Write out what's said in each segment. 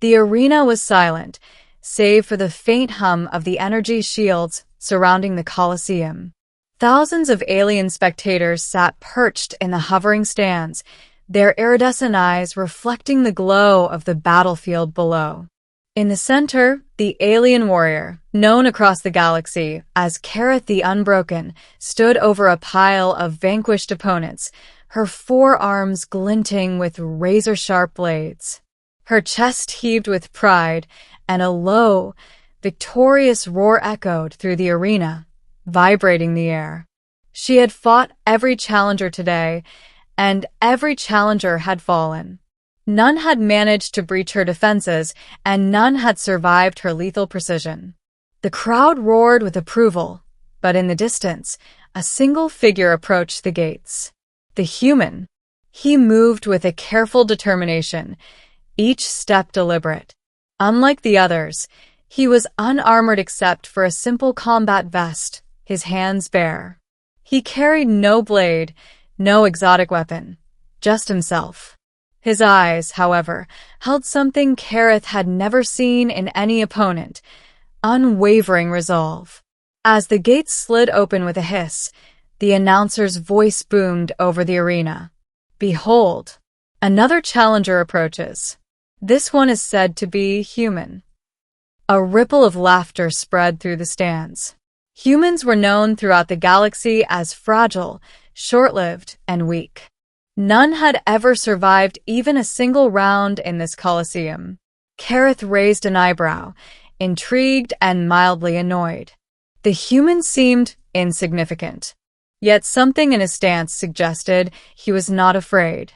The arena was silent, save for the faint hum of the energy shields surrounding the Colosseum. Thousands of alien spectators sat perched in the hovering stands, their iridescent eyes reflecting the glow of the battlefield below. In the center, the alien warrior, known across the galaxy as Kareth the Unbroken, stood over a pile of vanquished opponents, her forearms glinting with razor-sharp blades. Her chest heaved with pride, and a low, victorious roar echoed through the arena, vibrating the air. She had fought every challenger today, and every challenger had fallen. None had managed to breach her defenses, and none had survived her lethal precision. The crowd roared with approval, but in the distance, a single figure approached the gates. The human. He moved with a careful determination, each step deliberate. Unlike the others, he was unarmored except for a simple combat vest, his hands bare. He carried no blade, no exotic weapon, just himself. His eyes, however, held something Kareth had never seen in any opponent: unwavering resolve. As the gates slid open with a hiss, the announcer's voice boomed over the arena. "Behold, another challenger approaches. This one is said to be human." A ripple of laughter spread through the stands. Humans were known throughout the galaxy as fragile, short-lived, and weak. None had ever survived even a single round in this Colosseum. Kareth raised an eyebrow, intrigued and mildly annoyed. The human seemed insignificant. Yet something in his stance suggested he was not afraid.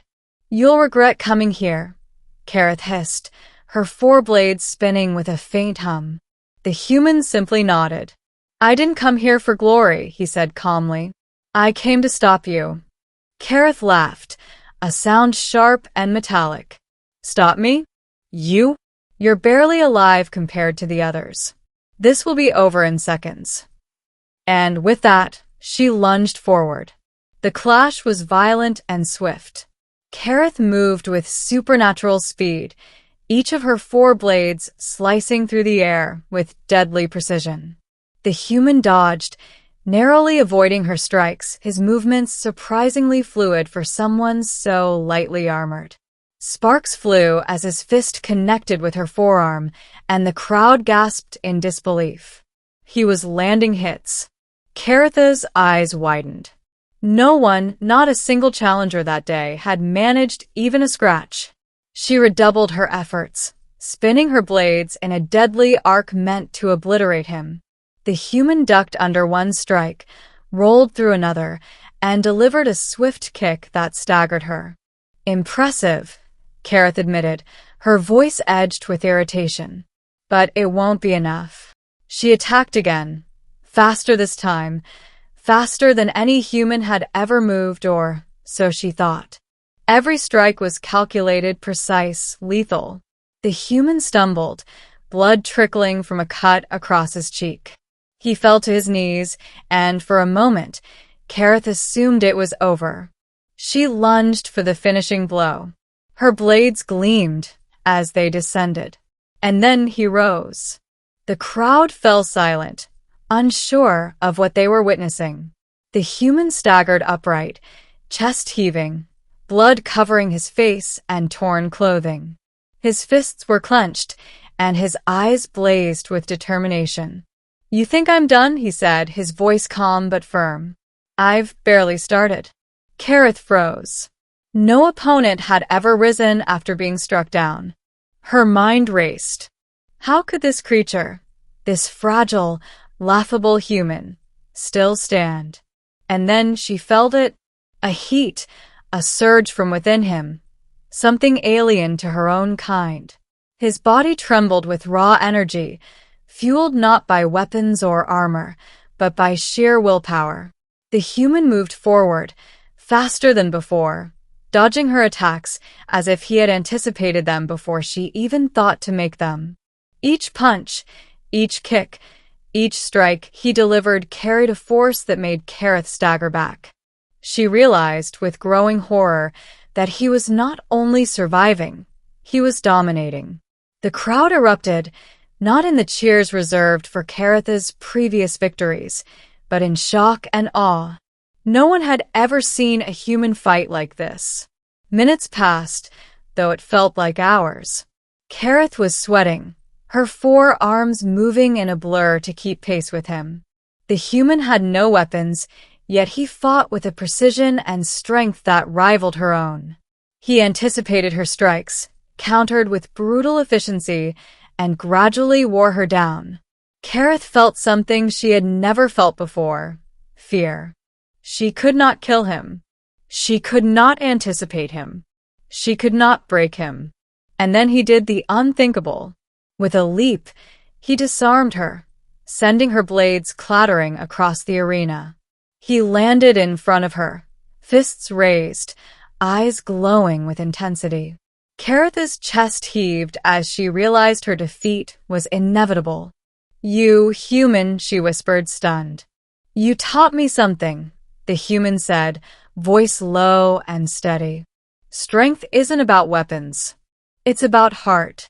"You'll regret coming here," Kareth hissed, her four blades spinning with a faint hum. The human simply nodded. "I didn't come here for glory," he said calmly. "I came to stop you." Kareth laughed, a sound sharp and metallic. "Stop me? You? You're barely alive compared to the others. This will be over in seconds." And with that, she lunged forward. The clash was violent and swift. Kareth moved with supernatural speed, each of her four blades slicing through the air with deadly precision. The human dodged, narrowly avoiding her strikes, his movements surprisingly fluid for someone so lightly armored. Sparks flew as his fist connected with her forearm, and the crowd gasped in disbelief. He was landing hits. Kareth's eyes widened. No one, not a single challenger that day, had managed even a scratch. She redoubled her efforts, spinning her blades in a deadly arc meant to obliterate him. The human ducked under one strike, rolled through another, and delivered a swift kick that staggered her. "Impressive," Kareth admitted, her voice edged with irritation. "But it won't be enough." She attacked again, faster this time, faster than any human had ever moved, or so she thought. Every strike was calculated, precise, lethal. The human stumbled, blood trickling from a cut across his cheek. He fell to his knees, and for a moment, Kareth assumed it was over. She lunged for the finishing blow. Her blades gleamed as they descended. And then he rose. The crowd fell silent, unsure of what they were witnessing. The human staggered upright, chest heaving, blood covering his face and torn clothing. His fists were clenched, and his eyes blazed with determination. "You think I'm done?" he said, his voice calm but firm. "I've barely started." Kareth froze. No opponent had ever risen after being struck down. Her mind raced. How could this creature, this fragile, laughable human, still stand? And then she felt it, a heat, a surge from within him, something alien to her own kind. His body trembled with raw energy, fueled not by weapons or armor, but by sheer willpower. The human moved forward, faster than before, dodging her attacks as if he had anticipated them before she even thought to make them. Each punch, each kick, each strike he delivered carried a force that made Kareth stagger back. She realized with growing horror that he was not only surviving, he was dominating. The crowd erupted, not in the cheers reserved for Caratha's previous victories, but in shock and awe. No one had ever seen a human fight like this. Minutes passed, though it felt like hours. Carath was sweating, her forearms moving in a blur to keep pace with him. The human had no weapons, yet he fought with a precision and strength that rivaled her own. He anticipated her strikes, countered with brutal efficiency, and gradually wore her down. Carath felt something she had never felt before: fear. She could not kill him. She could not anticipate him. She could not break him. And then he did the unthinkable. With a leap, he disarmed her, sending her blades clattering across the arena. He landed in front of her, fists raised, eyes glowing with intensity. Caratha's chest heaved as she realized her defeat was inevitable. "You human," she whispered, stunned. "You taught me something," the human said, voice low and steady. "Strength isn't about weapons. It's about heart."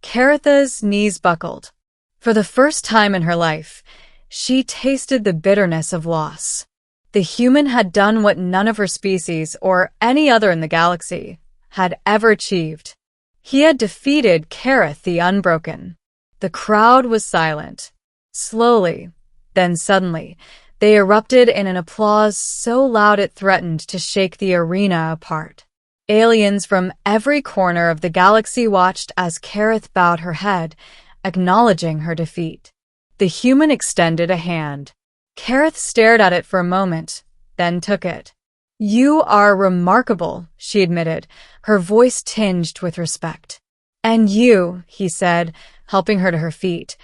Caratha's knees buckled. For the first time in her life, she tasted the bitterness of loss. The human had done what none of her species, or any other in the galaxy, had ever achieved. He had defeated Carath the Unbroken. The crowd was silent. Slowly, then suddenly, they erupted in an applause so loud it threatened to shake the arena apart. Aliens from every corner of the galaxy watched as Carath bowed her head, acknowledging her defeat. The human extended a hand. Carath stared at it for a moment, then took it. "You are remarkable," she admitted, her voice tinged with respect. "And you," he said, helping her to her feet,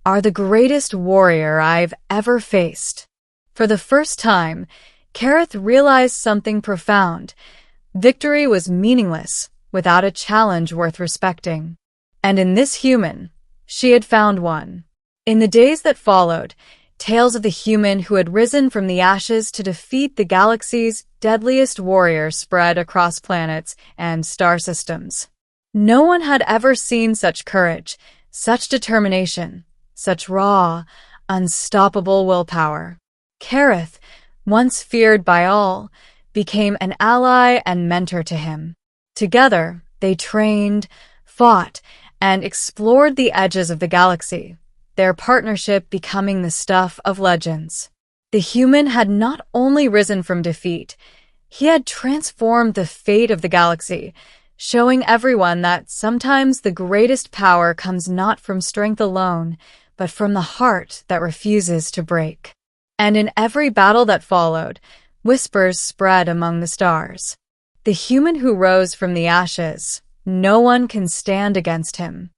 "are the greatest warrior I've ever faced." For the first time, Carath realized something profound. Victory was meaningless without a challenge worth respecting. And in this human, she had found one. In the days that followed, tales of the human who had risen from the ashes to defeat the galaxy's deadliest warrior spread across planets and star systems. No one had ever seen such courage, such determination, such raw, unstoppable willpower. Carath, once feared by all, became an ally and mentor to him. Together, they trained, fought, and explored the edges of the galaxy, their partnership becoming the stuff of legends. The human had not only risen from defeat, he had transformed the fate of the galaxy, showing everyone that sometimes the greatest power comes not from strength alone, but from the heart that refuses to break. And in every battle that followed, whispers spread among the stars. The human who rose from the ashes, no one can stand against him.